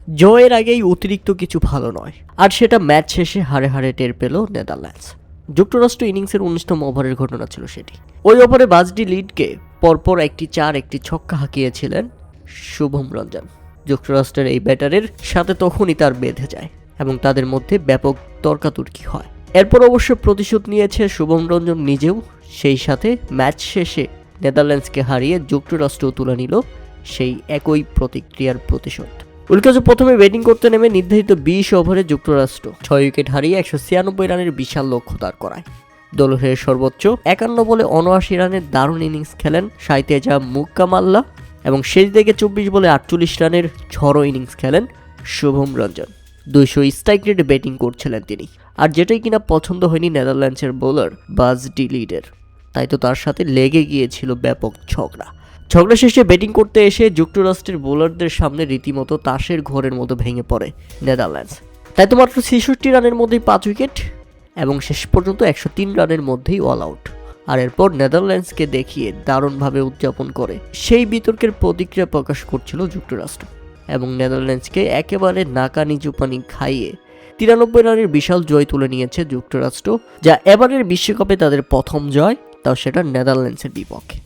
জয়ের আগেই অতিরিক্ত কিছু ভালো নয়, আর সেটা ম্যাচ শেষে হারে হারে টের পেল নেদারল্যান্ডস। যুক্তরাষ্ট্র ইনিংসের 19তম ওভারের ঘটনা ছিল সেটি। ওই ওভারে বাজডি লিডকে পরপর একটি 4 একটি ছক্কা হাঁকিয়েছিলেন শুভম রঞ্জন। যুক্তরাষ্ট্রের এই ব্যাটারের সাথে তখনই তার বেঁধে যায় এবং তাদের মধ্যে ব্যাপক তর্কাতর্কি হয়। এরপর অবশ্য প্রতিশোধ নিয়েছে শুভম রঞ্জন নিজেও, সেই সাথে ম্যাচ শেষে নেদারল্যান্ডসকে হারিয়ে যুক্তরাষ্ট্র তুলে নিল সেই একই প্রতিক্রিয়ার প্রতিশোধ। উল্লেখ্য, প্রথমে ব্যাটিং করতে নেমে নির্ধারিত 20 ওভারে যুক্তরাষ্ট্র 6 উইকেট হারিয়ে 196 রানের বিশাল লক্ষ্য দাঁড় করায়। দলের সর্বোচ্চ 51 বলে 79 রানের দারুণ ইনিংস খেলেন সাইতেজা মুক্কামাল্লা এবং শেষ দিকে 24 বলে 48 রানের ঝড়ো ইনিংস খেলেন শুভম রঞ্জন। 200 স্ট্রাইক রেটে ব্যাটিং করছিলেন তিনি, আর যেটাই কিনা পছন্দ হয়নি নেদারল্যান্ডসের বোলার বাজডি লিডের, তাই তো তার সাথে লেগে গিয়েছিল ব্যাপক ঝগড়া শেষে ব্যাটিং করতে এসে যুক্তরাষ্ট্রের বোলারদের সামনে রীতিমতো তাসের ঘরের মতো ভেঙে পড়ে নেদারল্যান্ডস। তাই তো মাত্র 66 রানের মধ্যেই 5 উইকেট এবং শেষ পর্যন্ত 103 রানের মধ্যেই অল আউট। আর এরপর নেদারল্যান্ডসকে দেখিয়ে দারুণভাবে উদযাপন করে সেই বিতর্কের প্রতিক্রিয়া প্রকাশ করছিল যুক্তরাষ্ট্র এবং নেদারল্যান্ডসকে একেবারে নাকা নিচু পানি খাইয়ে 93 রানের বিশাল জয় তুলে নিয়েছে যুক্তরাষ্ট্র, যা এবারের বিশ্বকাপে তাদের প্রথম জয়, তাও সেটা নেদারল্যান্ডসের বিপক্ষে।